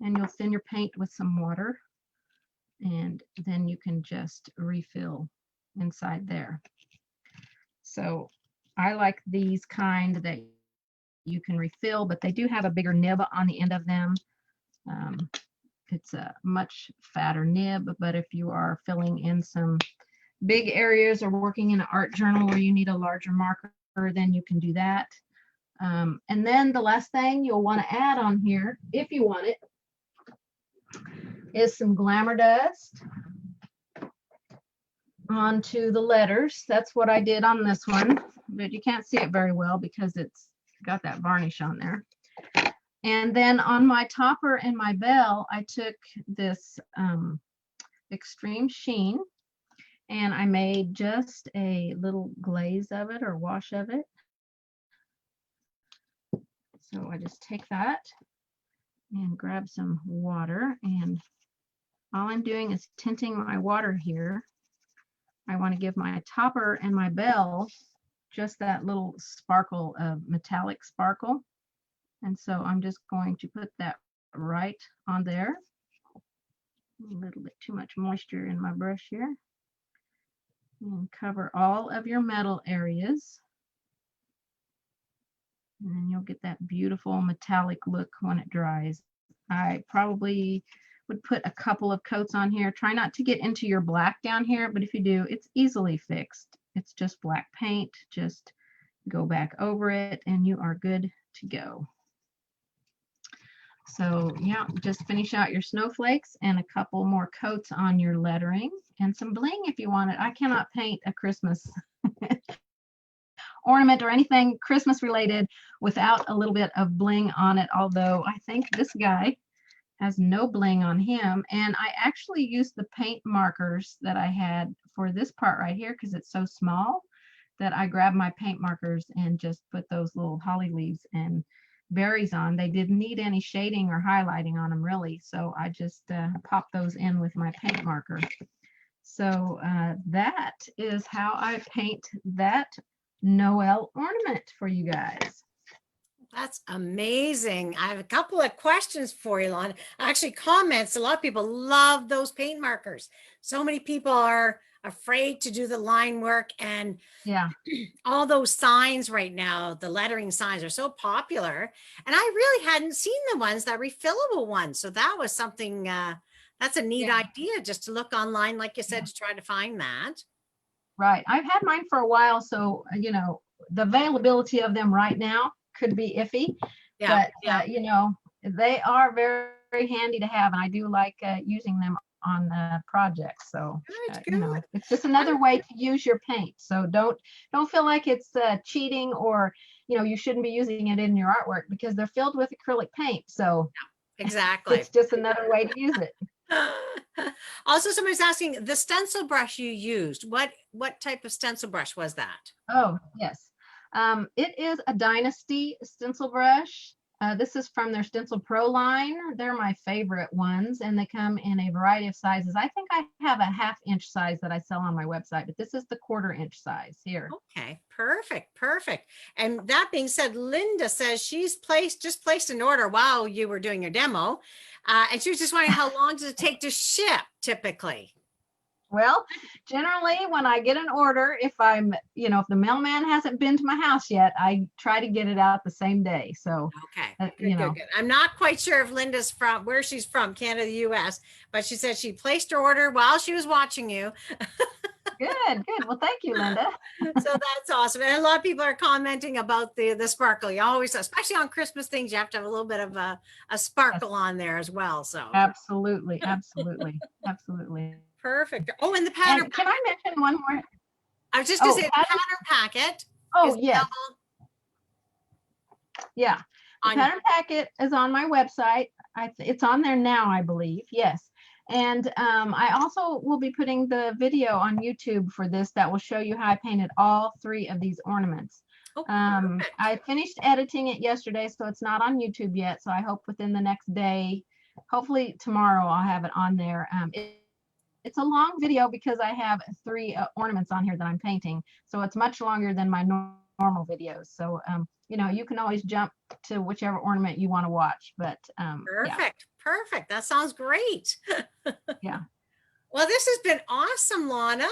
[SPEAKER 2] and you'll thin your paint with some water, and then you can just refill inside there. So I like these kind that you can refill, but they do have a bigger nib on the end of them. It's a much fatter nib, but if you are filling in some big areas or working in an art journal where you need a larger marker, then you can do that. And then the last thing you'll want to add on here, if you want it, is some Glamour Dust onto the letters. That's what I did on this one, but you can't see it very well because it's got that varnish on there. And then on my topper and my bell, I took this extreme sheen and I made just a little glaze of it or wash of it. So I just take that and grab some water, and all I'm doing is tinting my water here. I want to give my topper and my bell just that little sparkle of metallic sparkle. And so I'm just going to put that right on there. A little bit too much moisture in my brush here. And cover all of your metal areas. And then you'll get that beautiful metallic look when it dries. I probably would put a couple of coats on here. Try not to get into your black down here, but if you do, it's easily fixed. It's just black paint. Just go back over it and you are good to go. So yeah, just finish out your snowflakes and a couple more coats on your lettering and some bling if you want it. I cannot paint a Christmas ornament or anything Christmas related without a little bit of bling on it, although I think this guy has no bling on him. And I actually used the paint markers that I had for this part right here because it's so small that I grabbed my paint markers and just put those little holly leaves and berries on. They didn't need any shading or highlighting on them really, so I just popped those in with my paint marker. So that is how I paint that Noel ornament for you guys.
[SPEAKER 1] That's amazing. I have a couple of questions for you, Lon. Actually, comments. A lot of people love those paint markers. So many people are afraid to do the line work, and
[SPEAKER 2] yeah,
[SPEAKER 1] all those signs right now, the lettering signs are so popular. And I really hadn't seen the ones, that refillable ones. So that was something, that's a neat idea, just to look online, like you said, to try to find that.
[SPEAKER 2] Right. I've had mine for a while, so you know, the availability of them right now could be iffy, but you know, they are very, very handy to have, and I do like using them on projects. So you know, it's just another way to use your paint. So don't feel like it's cheating, or you know, you shouldn't be using it in your artwork because they're filled with acrylic paint. So
[SPEAKER 1] exactly,
[SPEAKER 2] it's just another way to use it.
[SPEAKER 1] Also, somebody's asking, the stencil brush you used, what type of stencil brush was that?
[SPEAKER 2] Oh yes, it is a Dynasty stencil brush. This is from their Stencil Pro line. They're my favorite ones, and they come in a variety of sizes. I think I have a 1/2 inch size that I sell on my website, but this is the 1/4 inch size here.
[SPEAKER 1] Okay, perfect, perfect. And that being said, Linda says she's just placed an order while you were doing your demo, and she was just wondering, how long does it take to ship typically?
[SPEAKER 2] Well, generally when I get an order, if I'm, you know, if the mailman hasn't been to my house yet, I try to get it out the same day. So,
[SPEAKER 1] okay,
[SPEAKER 2] you know,
[SPEAKER 1] good. I'm not quite sure if Linda's from, where she's from, Canada, US, but she said she placed her order while she was watching you.
[SPEAKER 2] Good. Well, thank you, Linda.
[SPEAKER 1] So that's awesome. And a lot of people are commenting about the sparkle. You always, especially on Christmas things, you have to have a little bit of a sparkle on there as well. So
[SPEAKER 2] absolutely.
[SPEAKER 1] Perfect. Oh, and the pattern.
[SPEAKER 2] Can I mention one more?
[SPEAKER 1] I was just going to say, the pattern packet.
[SPEAKER 2] Oh, yes. Yeah. The pattern packet is on my website. It's on there now, I believe. Yes. And I also will be putting the video on YouTube for this that will show you how I painted all 3 of these ornaments.
[SPEAKER 1] Oh,
[SPEAKER 2] I finished editing it yesterday, so it's not on YouTube yet. So I hope within the next day, hopefully tomorrow, I'll have it on there. It's a long video because I have 3 ornaments on here that I'm painting. So it's much longer than my normal videos. So, you know, you can always jump to whichever ornament you want to watch. But
[SPEAKER 1] perfect. That sounds great.
[SPEAKER 2] Yeah.
[SPEAKER 1] Well, this has been awesome, Lonna.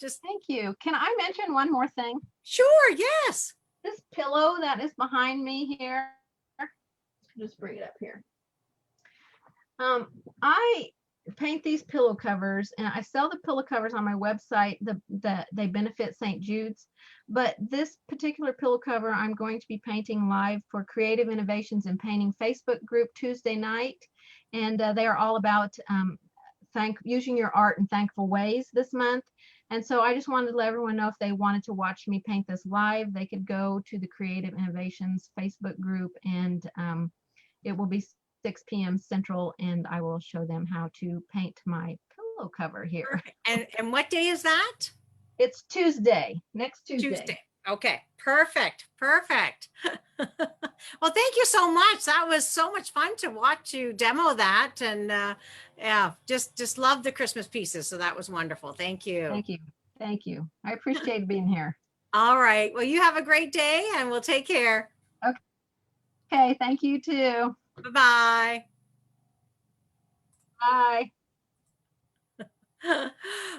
[SPEAKER 2] Thank you. Can I mention one more thing?
[SPEAKER 1] Sure, yes.
[SPEAKER 2] This pillow that is behind me here, just bring it up here. I paint these pillow covers, and I sell the pillow covers on my website. They benefit St. Jude's, but this particular pillow cover I'm going to be painting live for Creative Innovations in Painting Facebook group Tuesday night, and they are all about using your art in thankful ways this month. And so I just wanted to let everyone know if they wanted to watch me paint this live, they could go to the Creative Innovations Facebook group, and it will be 6 p.m. Central, and I will show them how to paint my pillow cover here.
[SPEAKER 1] Perfect. And what day is that?
[SPEAKER 2] It's Tuesday, next Tuesday.
[SPEAKER 1] Tuesday. Okay, perfect. Well, thank you so much. That was so much fun to watch you demo that, and yeah, just love the Christmas pieces. So that was wonderful. Thank you.
[SPEAKER 2] Thank you. I appreciate being here.
[SPEAKER 1] All right. Well, you have a great day, and we'll take care.
[SPEAKER 2] Okay. Thank you too.
[SPEAKER 1] Bye-bye.
[SPEAKER 2] Bye.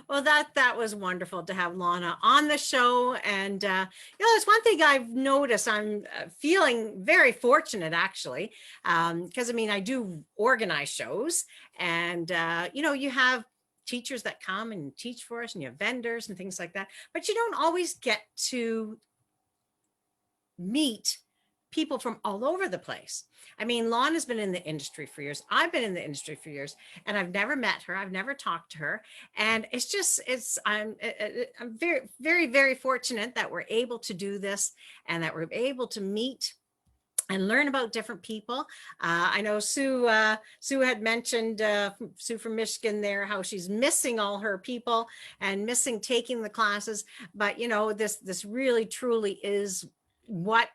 [SPEAKER 1] Well, that was wonderful to have Lonna on the show. And, there's one thing I've noticed. I'm feeling very fortunate, actually, because, I do organize shows, and, you have teachers that come and teach for us, and you have vendors and things like that, but you don't always get to meet people from all over the place. Lonna's been in the industry for years. I've been in the industry for years, and I've never met her. I've never talked to her. And I'm very, very, very fortunate that we're able to do this, and that we're able to meet and learn about different people. I know Sue had mentioned, Sue from Michigan there, how she's missing all her people and missing taking the classes. But, this really, truly is what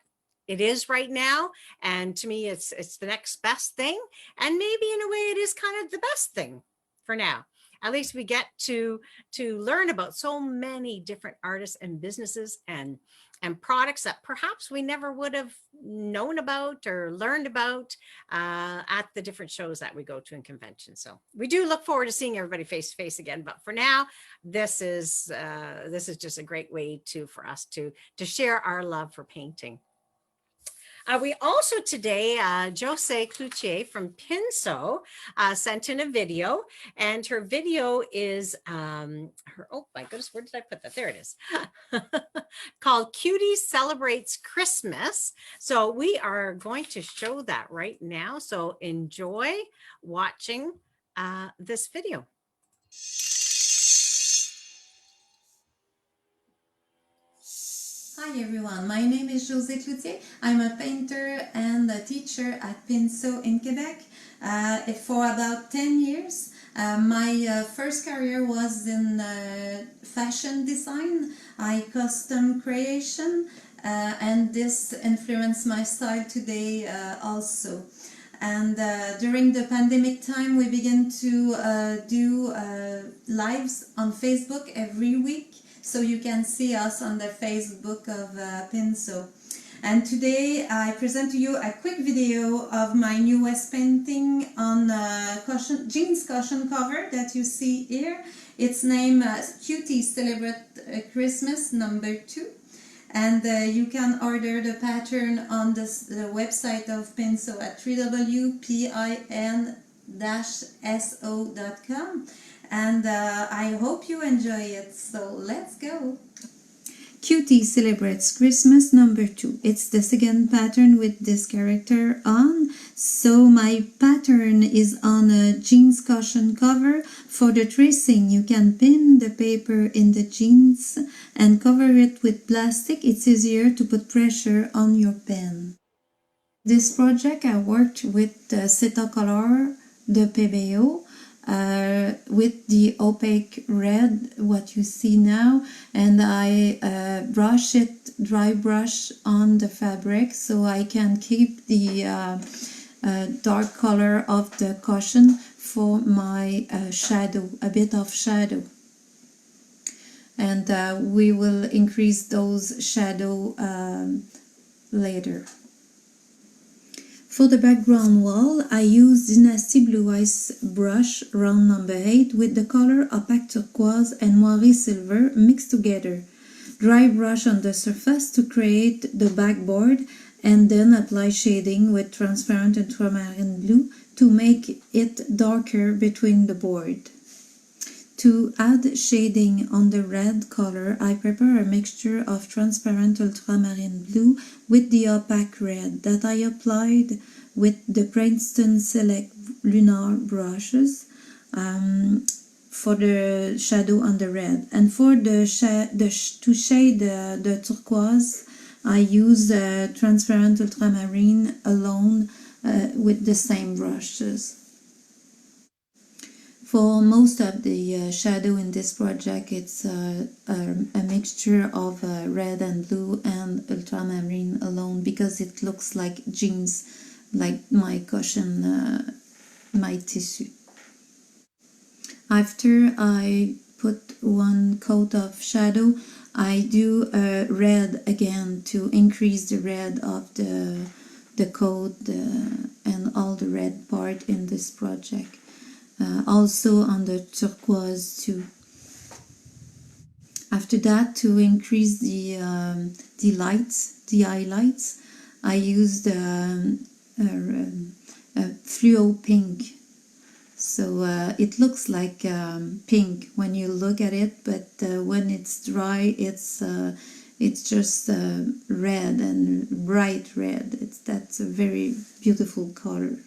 [SPEAKER 1] it is right now. And to me, it's the next best thing. And maybe in a way it is kind of the best thing for now. At least we get to learn about so many different artists and businesses and products that perhaps we never would have known about or learned about at the different shows that we go to in conventions. So we do look forward to seeing everybody face to face again. But for now, this is just a great way for us to share our love for painting. We also today, Josee Cloutier from Pinso sent in a video, and her video is oh my goodness, where did I put that? There it is. Called Cutie Celebrates Christmas. So we are going to show that right now. So enjoy watching this video.
[SPEAKER 3] Hi everyone, my name is Josee Cloutier. I'm a painter and a teacher at Pinso in Quebec for about 10 years. My first career was in fashion design, custom creation, and this influenced my style today also. And during the pandemic time, we began to do lives on Facebook every week. So you can see us on the Facebook of Pinso. And today I present to you a quick video of my newest painting on jeans cushion cover that you see here. It's named Cutie Celebrates Christmas #2. And you can order the pattern on the website of Pinso at www.pin-so.com. And I hope you enjoy it, so let's go! Cutie Celebrates Christmas #2. It's the second pattern with this character on. So my pattern is on a jeans cushion cover. For the tracing, you can pin the paper in the jeans and cover it with plastic. It's easier to put pressure on your pen. This project I worked with Cetacolor de PBO. With the opaque red, what you see now, and I dry brush on the fabric so I can keep the dark color of the cushion for my shadow, a bit of shadow. And we will increase those shadow later. For the background wall, I use Dynasty Blue Ice brush round #8 with the color opaque turquoise and moiré silver mixed together. Dry brush on the surface to create the backboard, and then apply shading with transparent ultramarine blue to make it darker between the board. To add shading on the red color, I prepare a mixture of transparent ultramarine blue with the opaque red that I applied with the Princeton Select Lunar brushes for the shadow on the red. And for to shade the turquoise, I use transparent ultramarine alone with the same brushes. For most of the shadow in this project, it's a mixture of red and blue and ultramarine alone, because it looks like jeans, like my cushion, my tissue. After I put one coat of shadow, I do red again to increase the red of the coat and all the red part in this project. Also on the turquoise too. After that, to increase the highlights, I used a fluo pink. So it looks like pink when you look at it, but when it's dry, it's just red and bright red. That's a very beautiful color.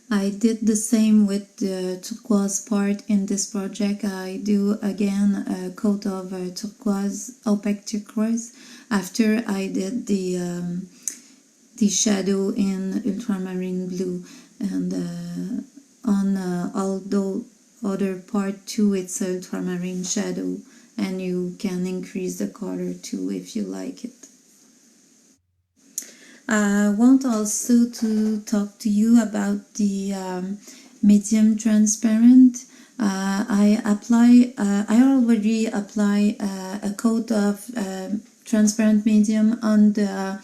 [SPEAKER 3] I did the same with the turquoise part in this project. I do again a coat of turquoise, opaque turquoise, after I did the shadow in ultramarine blue. And on all the other part too, it's ultramarine shadow, and you can increase the color too if you like it. I want also to talk to you about the medium transparent. I already apply a coat of transparent medium on the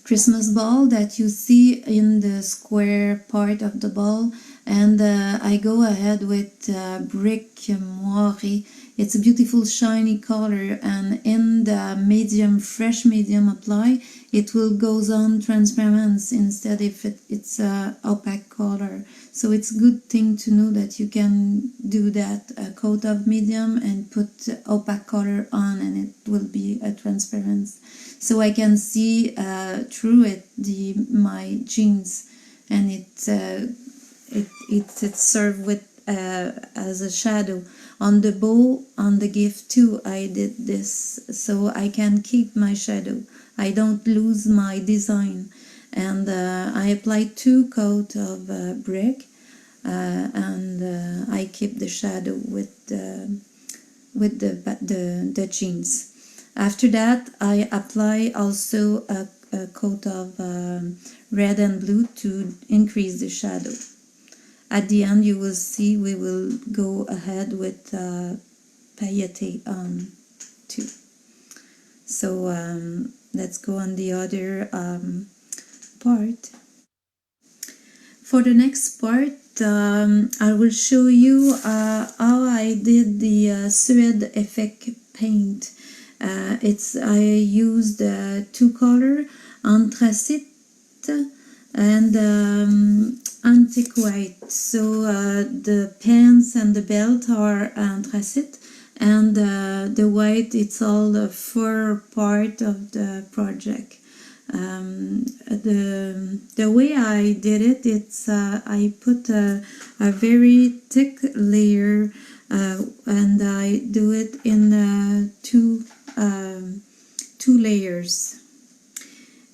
[SPEAKER 3] Christmas ball that you see in the square part of the ball, and I go ahead with Brick Moiré. It's a beautiful shiny color, and in the medium, fresh medium apply, it will goes on transparent instead if it's a opaque color. So it's a good thing to know that you can do that, a coat of medium and put opaque color on, and it will be a transparent. So I can see through it my jeans, and it's served with as a shadow. On the bow, on the gift too, I did this, so I can keep my shadow. I don't lose my design. And I applied 2 coats of brick, and I keep the shadow with the jeans. After that, I apply also a coat of red and blue to increase the shadow. At the end, you will see we will go ahead with pailleté on too. So let's go on the other part. For the next part, I will show you how I did the Suede effect paint. I used 2 colors, anthracite and antique white. So the pants and the belt are anthracite, and the white, it's all the fur part of the project. The way I did it, it's I put a very thick layer, and I do it in two layers.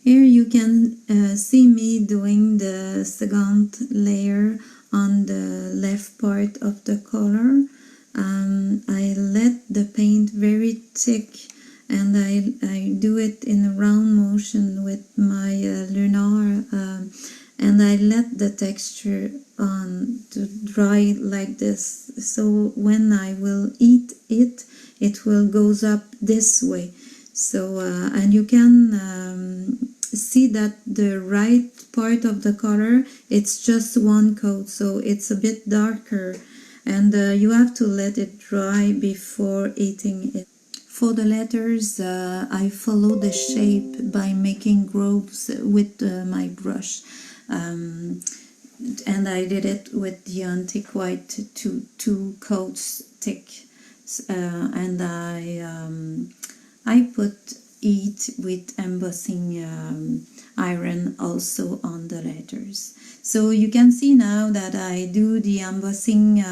[SPEAKER 3] Here you can see me doing the second layer on the left part of the color. I let the paint very thick, and I do it in a round motion with my lunar, and I let the texture on to dry like this. So when I will eat it, it will goes up this way. So and you can see that the right part of the color, it's just 1 coat, so it's a bit darker, and you have to let it dry before eating it. For the letters, I follow the shape by making grooves with my brush. And I did it with the antique white two coats thick, and I put it with embossing iron also on the letters. So you can see now that I do the embossing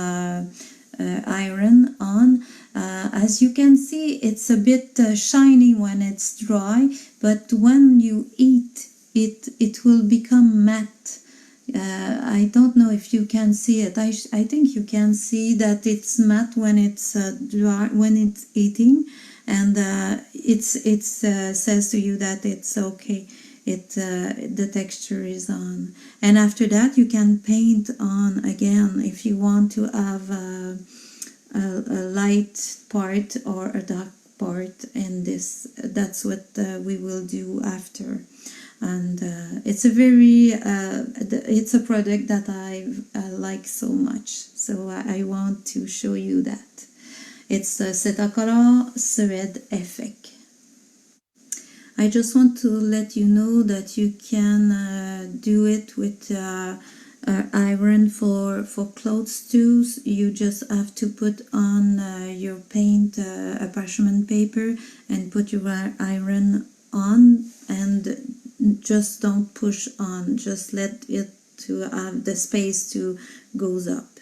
[SPEAKER 3] iron on. As you can see, it's a bit shiny when it's dry, but when you heat it, it will become matte. I don't know if you can see it. I think you can see that it's matte when it's dry, when it's eating, and it says to you that it's okay. The texture is on, and after that you can paint on again if you want to have a light part or a dark part in this. That's what we will do after. And it's a very it's a product that I like so much, so I want to show you that. It's a Cetacolor Suede Effect. I just want to let you know that you can do it with iron for clothes too. You just have to put on your paint parchment paper and put your iron on, and just don't push on, just let it to have the space to goes up.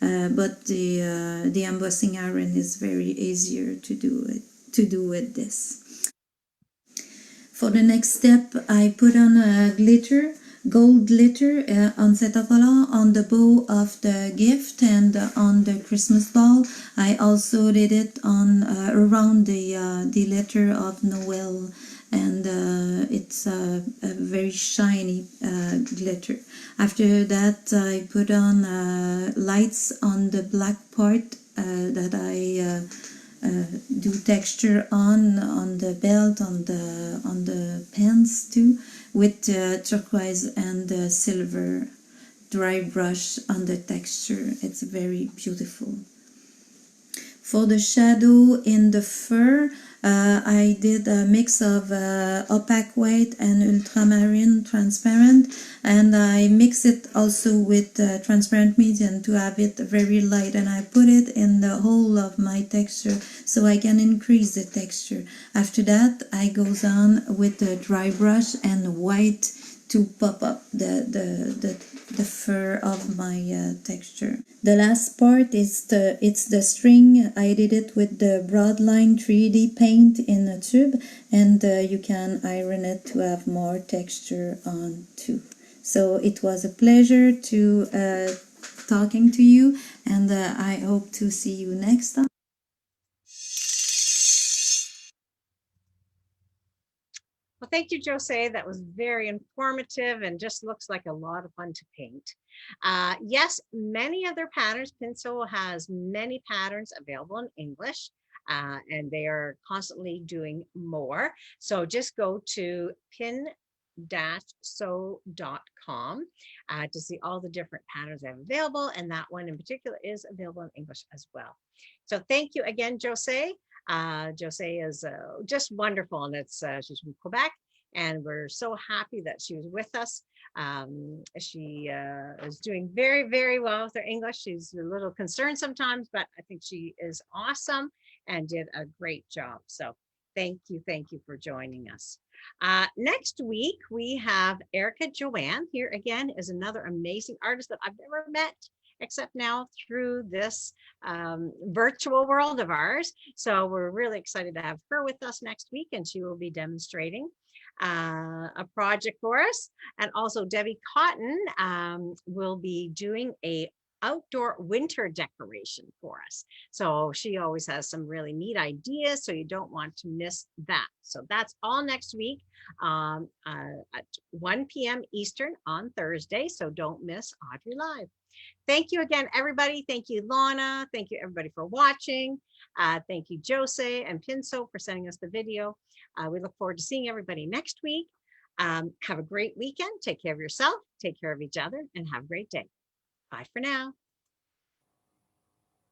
[SPEAKER 3] But the embossing iron is very easier to do with this. For the next step, I put on a glitter, gold glitter on Cetacolor on the bow of the gift and on the Christmas ball. I also did it on around the letter of Noel, and it's a very shiny glitter. After that, I put on lights on the black part that I do texture on the belt, on the pants too, with turquoise and silver dry brush on the texture. It's very beautiful. For the shadow in the fur, I did a mix of opaque white and ultramarine transparent, and I mix it also with transparent medium to have it very light, and I put it in the whole of my texture so I can increase the texture. After that, I goes on with the dry brush and white to pop up the fur of my texture. The last part is it's the string. I did it with the Broadline 3D paint in a tube, and you can iron it to have more texture on too. So it was a pleasure to talking to you, and I hope to see you next time.
[SPEAKER 1] Well, thank you, Josee. That was very informative and just looks like a lot of fun to paint. Yes, many other patterns. Pinso has many patterns available in English, and they are constantly doing more. So just go to pin-sew.com to see all the different patterns they have available, and that one in particular is available in English as well. So thank you again, Josee. Josee is just wonderful, and she's from Quebec, and we're so happy that she was with us. She is doing very, very well with her English. She's a little concerned sometimes, but I think she is awesome and did a great job. So thank you for joining us. Next week, we have Erica Joanne. Here again is another amazing artist that I've never met, except now through this virtual world of ours. So we're really excited to have her with us next week, and she will be demonstrating a project for us. And also Debbie Cotton will be doing a outdoor winter decoration for us. So she always has some really neat ideas, so you don't want to miss that. So that's all next week at 1 p.m. Eastern on Thursday. So don't miss Audrey Live. Thank you again, everybody. Thank you, Lonna. Thank you, everybody, for watching. Thank you, Josee and Pinso, for sending us the video. We look forward to seeing everybody next week. Have a great weekend. Take care of yourself, take care of each other, and have a great day. Bye for now.